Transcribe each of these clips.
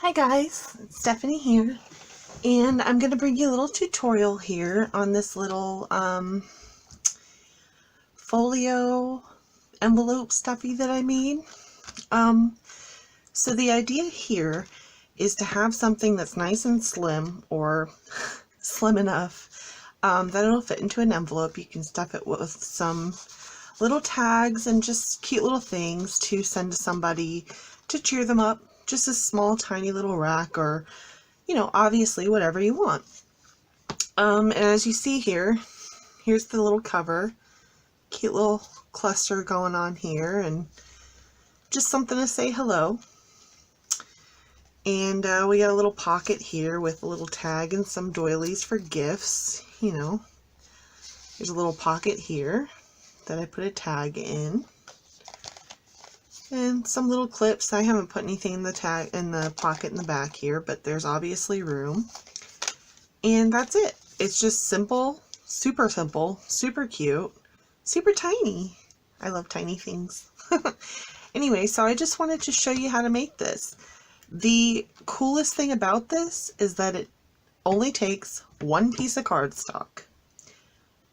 Hi guys, it's Stephanie here, and I'm going to bring you a little tutorial here on this little folio envelope stuffy that I made. So the idea here is to have something that's nice and slim, or slim enough that it'll fit into an envelope. You can stuff it with some little tags and just cute little things to send to somebody to cheer them up. Just a small tiny little rack, or obviously whatever you want. And as you see here, here's the little cover. Cute little cluster going on here, and just something to say hello. And we got a little pocket here with a little tag and some doilies for gifts. There's a little pocket here that I put a tag in. And some little clips. I haven't put anything in the pocket in the back here, but there's obviously room. And that's it. It's just simple, super cute, super tiny. I love tiny things. Anyway, so I just wanted to show you how to make this. The coolest thing about this is that it only takes one piece of cardstock.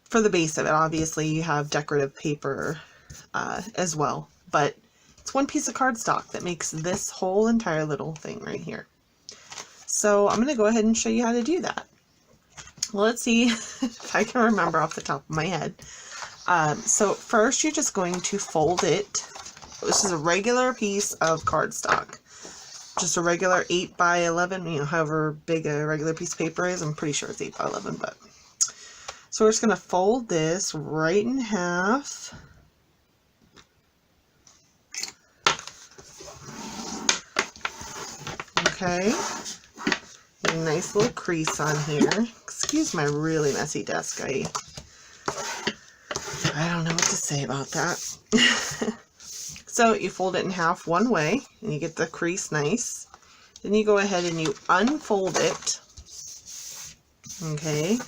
For the base of it, obviously you have decorative paper as well, but it's one piece of cardstock that makes this whole entire little thing right here. So I'm going to go ahead and show you how to do that. Well, let's see if I can remember off the top of my head. So first you're just going to fold it. This is a regular piece of cardstock. Just a regular 8 by 11, however big a regular piece of paper is. I'm pretty sure it's 8 by 11, but. So we're just going to fold this right in half. Okay, a nice little crease on here. Excuse my really messy desk. I don't know what to say about that. So you fold it in half one way, and you get the crease nice. Then you go ahead and you unfold it. Okay,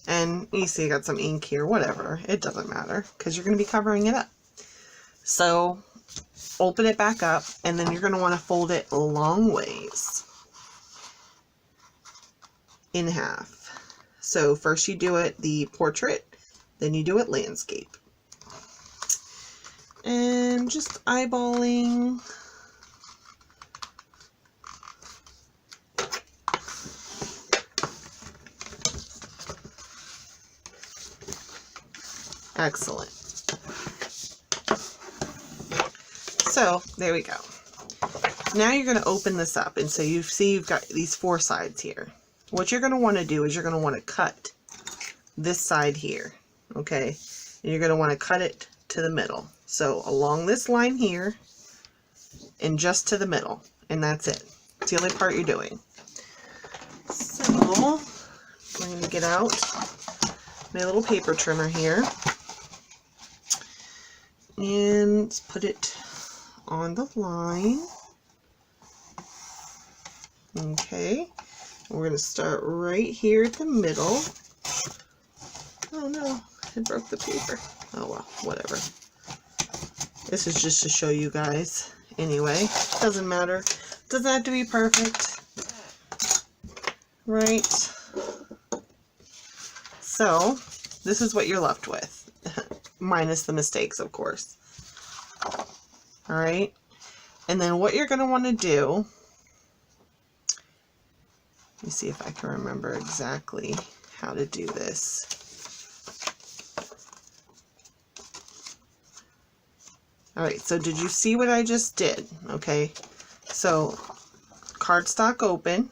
and you see I got some ink here. Whatever, it doesn't matter because you're going to be covering it up. So open it back up, and then you're going to want to fold it long ways in half. So first you do it the portrait, then you do it landscape. And just eyeballing. Excellent. So there we go. Now you're going to open this up, and so you see you've got these 4 sides here. What you're going to want to do is you're going to want to cut this side here, okay? And you're going to want to cut it to the middle. So along this line here and just to the middle, and that's it. It's the only part you're doing. So I'm going to get out my little paper trimmer here and put it on the line. Okay, we're going to start right here at the middle. Oh no, I broke the paper. Oh well, whatever. This is just to show you guys. Anyway, doesn't matter. Doesn't have to be perfect. Right? So, this is what you're left with. Minus the mistakes, of course. Alright? And then what you're going to want to do, let me see if I can remember exactly how to do this. Alright, so did you see what I just did? Okay, so cardstock open,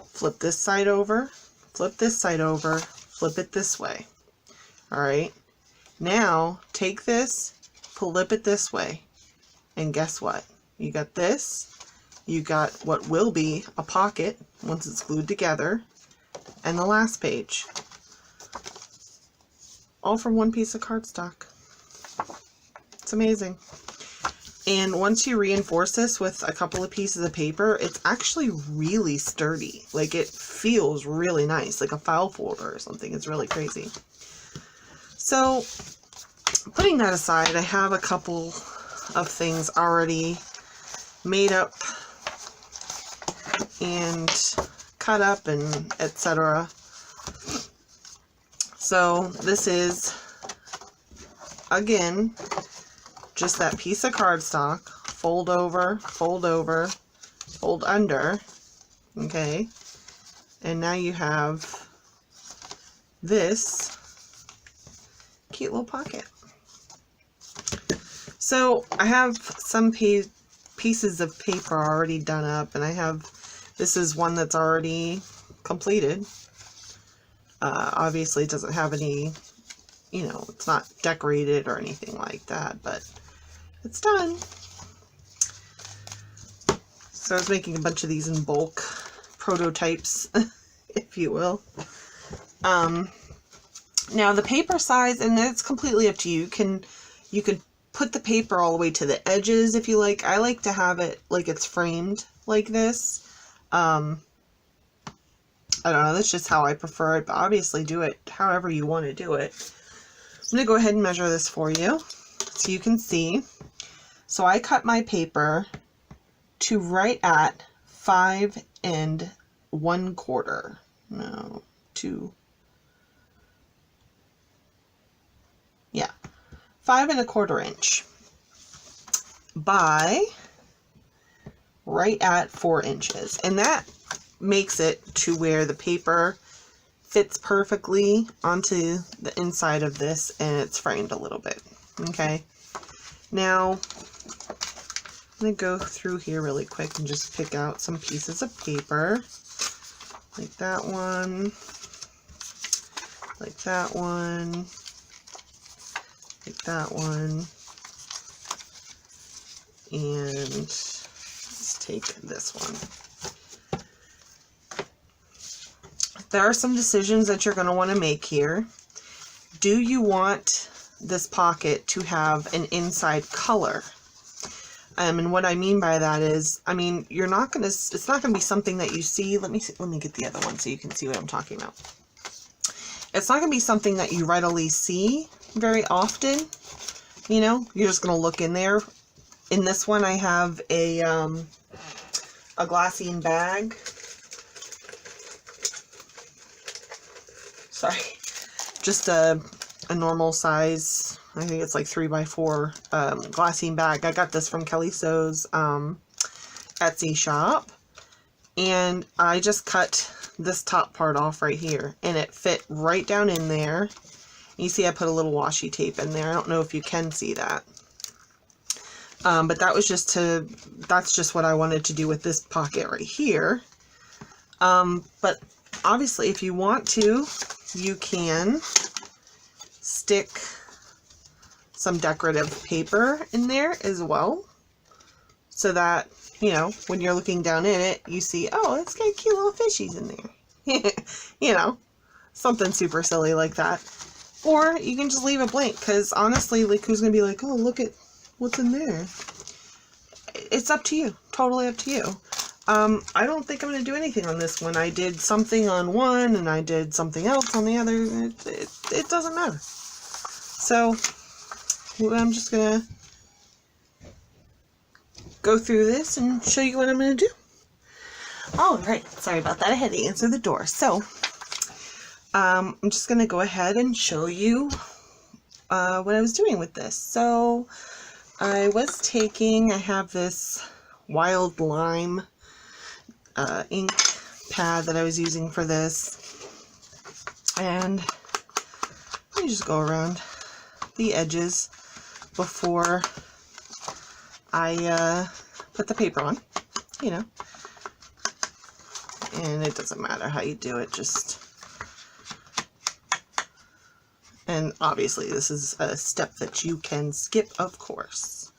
flip this side over, flip this side over, flip it this way. Alright, now take this, flip it this way, and guess what? You got this, you got what will be a pocket once it's glued together, and the last page. All from one piece of cardstock. It's amazing. And once you reinforce this with a couple of pieces of paper, it's actually really sturdy. Like, it feels really nice, like a file folder or something. It's really crazy. So, putting that aside, I have a couple of things already made up and cut up and etc. So this is, again, just that piece of cardstock, fold over, fold under, okay? And now you have this cute little pocket. So I have some pieces of paper already done up, and I have, this is one that's already completed. Obviously it doesn't have any, you know, it's not decorated or anything like that, but it's done. So I was making a bunch of these in bulk, prototypes, if you will. Now the paper size, and it's completely up to you. You can put the paper all the way to the edges if you like. I like to have it like it's framed like this. I don't know, that's just how I prefer it, but obviously do it however you want to do it. I'm going to go ahead and measure this for you so you can see. So I cut my paper to right at 5 1/4. No, 2. Yeah, 5 1/4 inch by right at 4 inches. And that makes it to where the paper fits perfectly onto the inside of this, and it's framed a little bit. Okay, now I'm going to go through here really quick and just pick out some pieces of paper, like that one, like that one, like that one, and let's take this one. There are some decisions that you're going to want to make here. Do you want this pocket to have an inside color? And what I mean by that is, I mean, you're not going to, it's not going to be something that you see. Let me get the other one so you can see what I'm talking about. It's not going to be something that you readily see very often. You know, you're just going to look in there. In this one, I have a glassine bag. Sorry, just a normal size, I think it's like 3x4 glassine bag. I got this from Kelly So's Etsy shop, and I just cut this top part off right here, and it fit right down in there. You see I put a little washi tape in there. I don't know if you can see that, but that was just that's just what I wanted to do with this pocket right here. But obviously if you want to, you can stick some decorative paper in there as well, so that, you know, when you're looking down in it, you see, oh, it's got cute little fishies in there. You know, something super silly like that. Or you can just leave it blank, because honestly, like, who's going to be like, oh, look at what's in there? It's up to you. Totally up to you. I don't think I'm going to do anything on this one. I did something on one, and I did something else on the other. It doesn't matter. So, I'm just going to go through this and show you what I'm going to do. Alright, sorry about that. I had to answer the door. So, I'm just going to go ahead and show you what I was doing with this. So, I have this Wild Lime ink pad that I was using for this, and let me just go around the edges before I put the paper on, you know, and it doesn't matter how you do it, and obviously this is a step that you can skip, of course.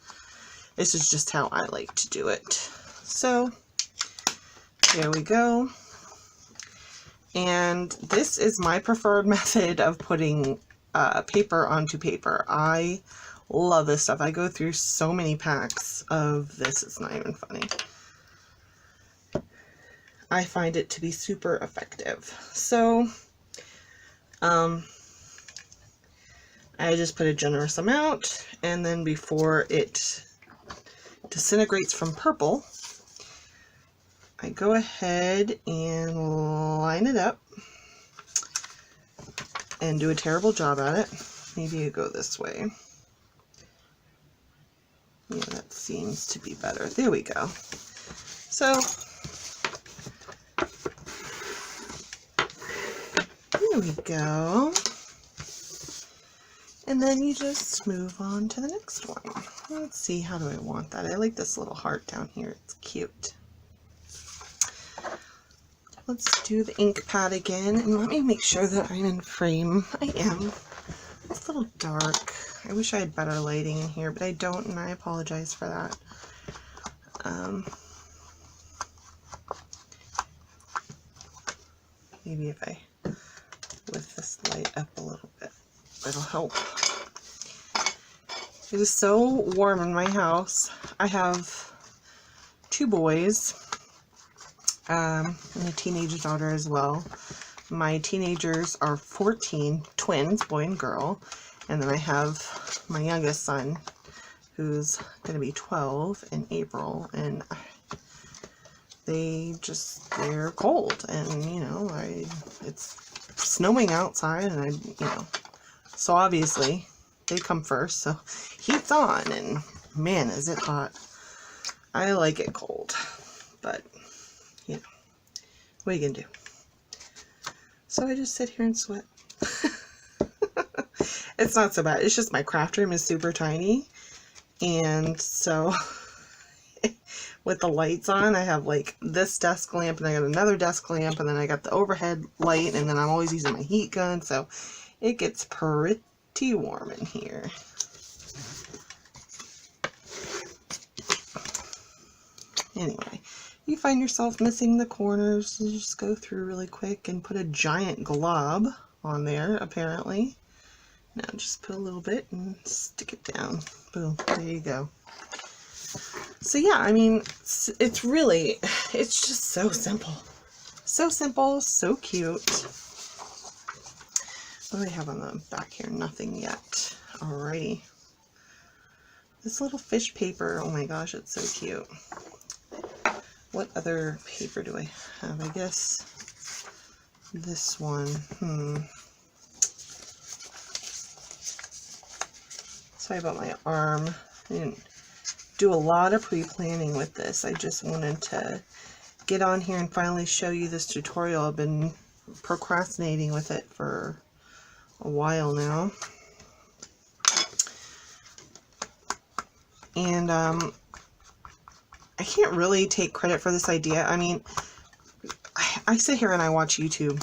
This is just how I like to do it. So there we go. And this is my preferred method of putting paper onto paper. I love this stuff. I go through so many packs of this, it's not even funny. I find it to be super effective. So, I just put a generous amount, and then before it disintegrates from purple, I go ahead and line it up and do a terrible job at it. Maybe you go this way. Yeah, that seems to be better. There we go. So there we go. And then you just move on to the next one. Let's see, how do I want that? I like this little heart down here. It's cute. Let's do the ink pad again, and let me make sure that I'm in frame. I am. It's a little dark. I wish I had better lighting in here, but I don't, and I apologize for that. Maybe if I lift this light up a little bit, it'll help. It is so warm in my house. I have 2 boys, and a teenage daughter as well. My teenagers are 14, twins, boy and girl, and then I have my youngest son, who's going to be 12 in April, and they're cold, and you know, it's snowing outside, and so obviously they come first, so heat's on, and man, is it hot. I like it cold, but you know, what are you gonna do? So I just sit here and sweat. It's not so bad. It's just my craft room is super tiny, and so with the lights on, I have like this desk lamp, and I got another desk lamp, and then I got the overhead light, and then I'm always using my heat gun, so it gets pretty warm in here. Anyway, you find yourself missing the corners, you just go through really quick and put a giant glob on there, apparently. Now just put a little bit and stick it down. Boom, there you go. So yeah, I mean, it's just so simple. So simple, so cute. What do I have on the back here? Nothing yet. Alrighty. This little fish paper, oh my gosh, it's so cute. What other paper do I have? I guess this one. Sorry about my arm. I didn't do a lot of pre-planning with this. I just wanted to get on here and finally show you this tutorial. I've been procrastinating with it for a while now. And I can't really take credit for this idea. I mean, I sit here and I watch YouTube.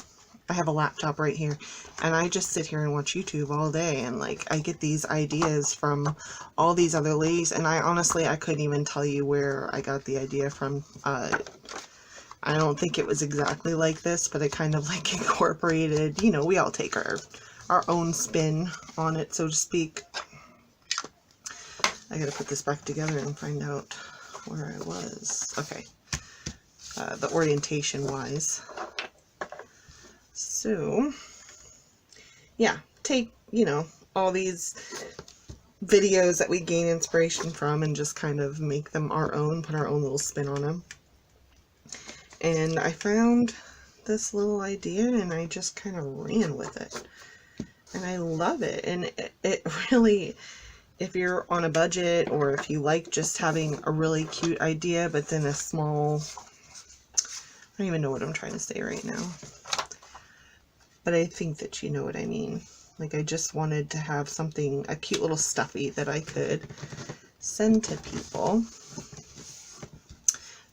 I have a laptop right here, and I just sit here and watch YouTube all day, and like I get these ideas from all these other ladies, and I couldn't even tell you where I got the idea from. I don't think it was exactly like this, but it kind of like incorporated, you know, we all take our own spin on it, so to speak. I gotta put this back together and find out where I was. Okay, the orientation wise. So, yeah, take, you know, all these videos that we gain inspiration from and just kind of make them our own, put our own little spin on them. And I found this little idea and I just kind of ran with it. And I love it. And it really, if you're on a budget or if you like just having a really cute idea, but then a small, I don't even know what I'm trying to say right now. But I think that you know what I mean. Like, I just wanted to have something, a cute little stuffy that I could send to people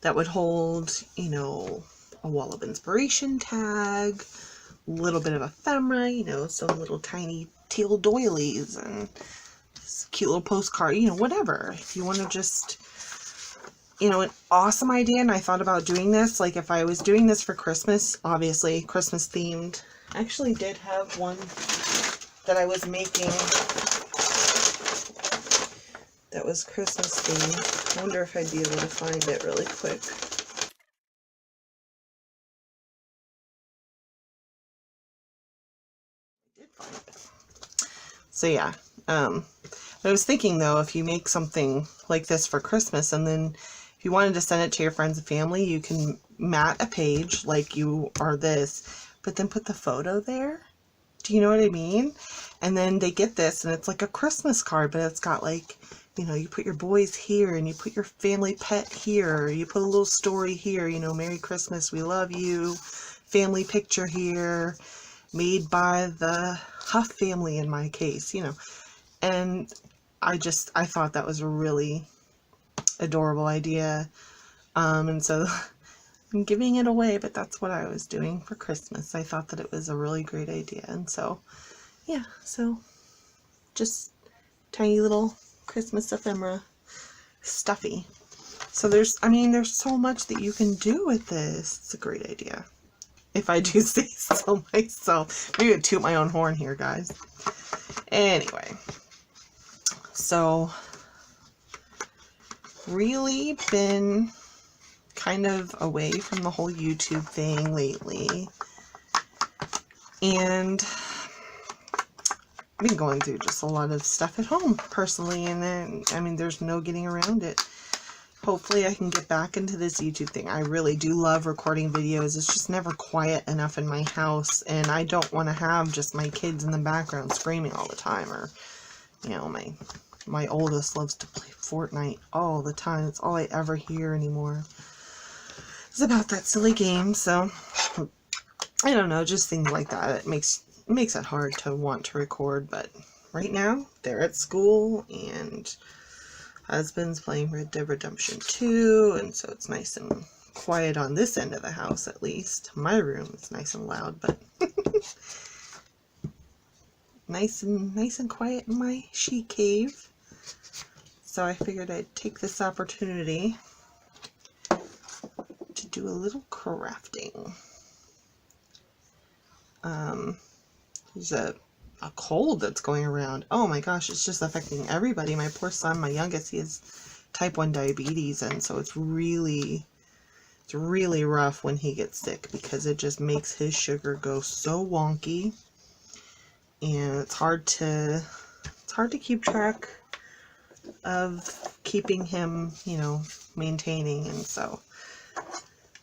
that would hold, you know, a wall of inspiration tag, a little bit of ephemera, you know, some little tiny teal doilies and this cute little postcard, you know, whatever. If you want to just, you know, an awesome idea. And I thought about doing this, like if I was doing this for Christmas, obviously Christmas themed. I actually did have one that I was making that was Christmas themed. I wonder if I'd be able to find it really quick. I did find it. So yeah, I was thinking though, if you make something like this for Christmas and then if you wanted to send it to your friends and family, you can mat a page like you are this, but then put the photo there. Do you know what I mean? And then they get this and it's like a Christmas card, but it's got like, you know, you put your boys here and you put your family pet here, you put a little story here, you know, Merry Christmas, we love you, family picture here, made by the Huff family in my case, you know. And I thought that was a really adorable idea. And so I'm giving it away, but that's what I was doing for Christmas. I thought that it was a really great idea. And so, yeah, so just tiny little Christmas ephemera Stuffie. So there's so much that you can do with this. It's a great idea. If I do say so myself. Maybe I toot my own horn here, guys. Anyway. So, really been kind of away from the whole YouTube thing lately. And I've been going through just a lot of stuff at home personally, and then, I mean, there's no getting around it. Hopefully I can get back into this YouTube thing. I really do love recording videos. It's just never quiet enough in my house, and I don't want to have just my kids in the background screaming all the time, or, you know, my oldest loves to play Fortnite all the time. It's all I ever hear anymore. It's about that silly game, so I don't know, just things like that. It makes it hard to want to record, but right now they're at school and husband's playing Red Dead Redemption 2, and so it's nice and quiet on this end of the house at least. My room is nice and loud, but nice and quiet in my she cave. So I figured I'd take this opportunity to do a little crafting. There's a cold that's going around. Oh my gosh, it's just affecting everybody. My poor son, my youngest, he has type 1 diabetes, and so it's really rough when he gets sick because it just makes his sugar go so wonky, and it's hard to keep track of keeping him, you know, maintaining, and so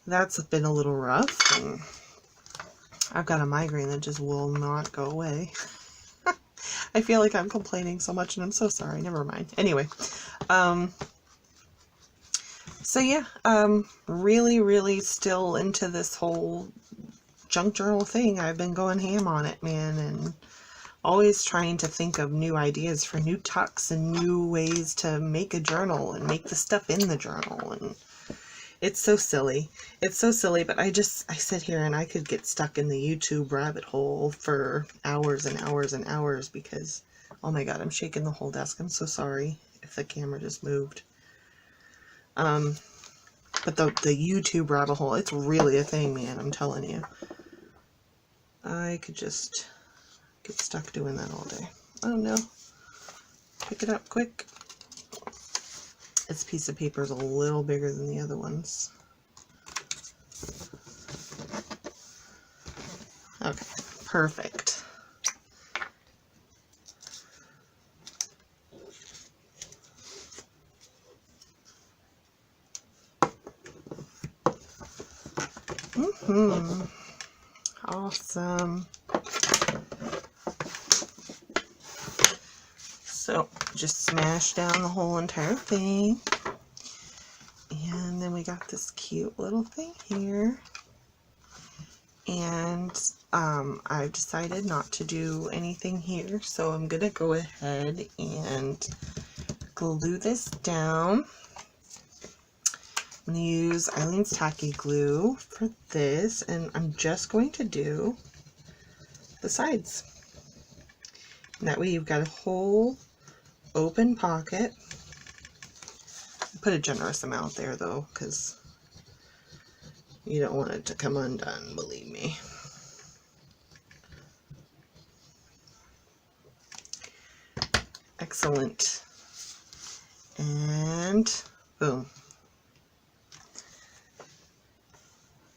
that's been a little rough. And I've got a migraine that just will not go away. I feel like I'm complaining so much, and I'm so sorry. Never mind. Anyway, so yeah, really still into this whole junk journal thing. I've been going ham on it, man, and always trying to think of new ideas for new tucks and new ways to make a journal and make the stuff in the journal. And it's so silly. It's so silly, but I sit here and I could get stuck in the YouTube rabbit hole for hours and hours and hours because, oh my god, I'm shaking the whole desk. I'm so sorry if the camera just moved. But the YouTube rabbit hole, it's really a thing, man, I'm telling you. I could just get stuck doing that all day. Oh no. Pick it up quick. This piece of paper is a little bigger than the other ones. Okay, perfect. Awesome. So just smash down the whole entire thing. And then we got this cute little thing here. And I've decided not to do anything here, so I'm gonna go ahead and glue this down. I'm gonna use Eileen's Tacky Glue for this, and I'm just going to do the sides. And that way you've got a whole open pocket. Put a generous amount there though, because you don't want it to come undone, believe me. Excellent. And boom.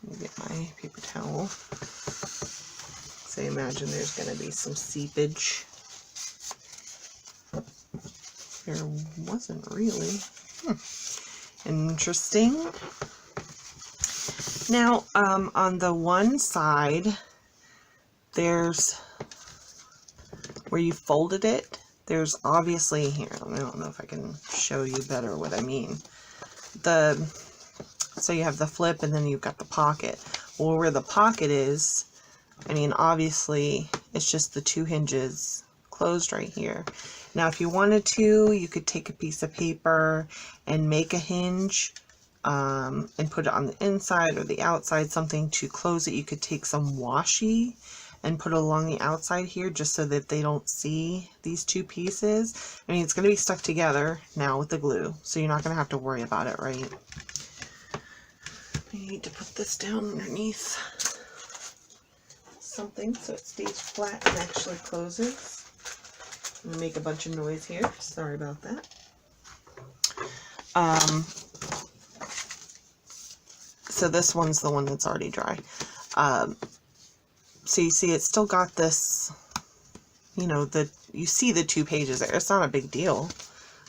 Let me get my paper towel. So imagine there's going to be some seepage. There wasn't really. Interesting. Now, on the one side, there's where you folded it. There's obviously here, I don't know if I can show you better what I mean. So you have the flip and then you've got the pocket. Well, where the pocket is, I mean, obviously it's just the two hinges closed right here. Now, if you wanted to, you could take a piece of paper and make a hinge and put it on the inside or the outside, something to close it. You could take some washi and put it along the outside here just so that they don't see these two pieces. I mean, it's going to be stuck together now with the glue, so you're not going to have to worry about it, right? I need to put this down underneath something so it stays flat and actually closes. I'm going to make a bunch of noise here. Sorry about that. So this one's the one that's already dry. So you see it's still got this, you know, you see the 2 pages there. It's not a big deal.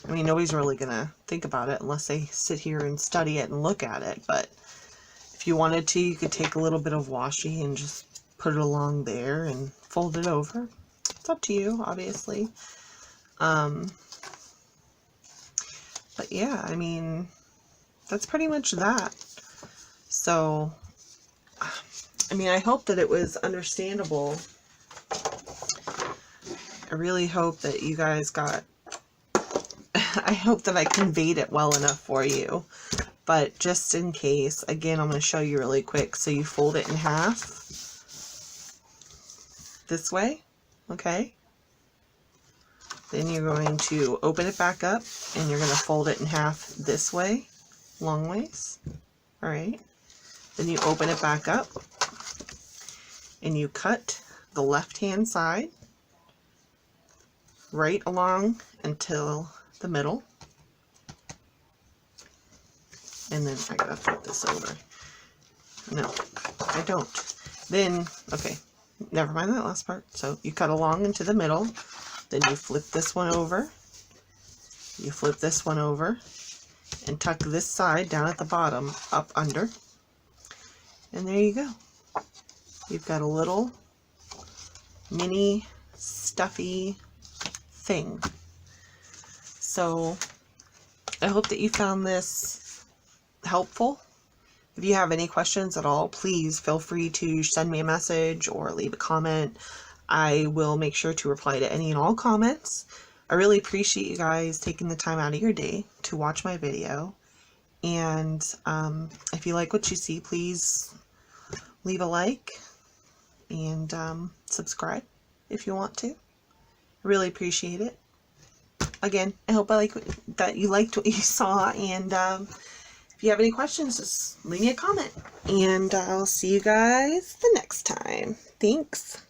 I mean, nobody's really going to think about it unless they sit here and study it and look at it. But if you wanted to, you could take a little bit of washi and just put it along there and fold it over. It's up to you, obviously. But yeah, I mean, that's pretty much that. So, I mean, I hope that it was understandable. I really hope that you guys got, I hope that I conveyed it well enough for you. But just in case, again, I'm going to show you really quick. So you fold it in half this way, okay? Then you're going to open it back up and you're going to fold it in half this way, long ways, all right? Then you open it back up and you cut the left-hand side right along until the middle. And then I gotta flip this over. No, I don't. Then, okay, never mind that last part. So you cut along into the middle, then you flip this one over, you flip this one over, and tuck this side down at the bottom up under. And there you go. You've got a little mini stuffy thing. So I hope that you found this helpful. If you have any questions at all, please feel free to send me a message or leave a comment. I will make sure to reply to any and all comments. I really appreciate you guys taking the time out of your day to watch my video. And if you like what you see, please leave a like and subscribe if you want to. I really appreciate it. Again, I hope that you liked what you saw, and if you have any questions, just leave me a comment, and I'll see you guys the next time. Thanks.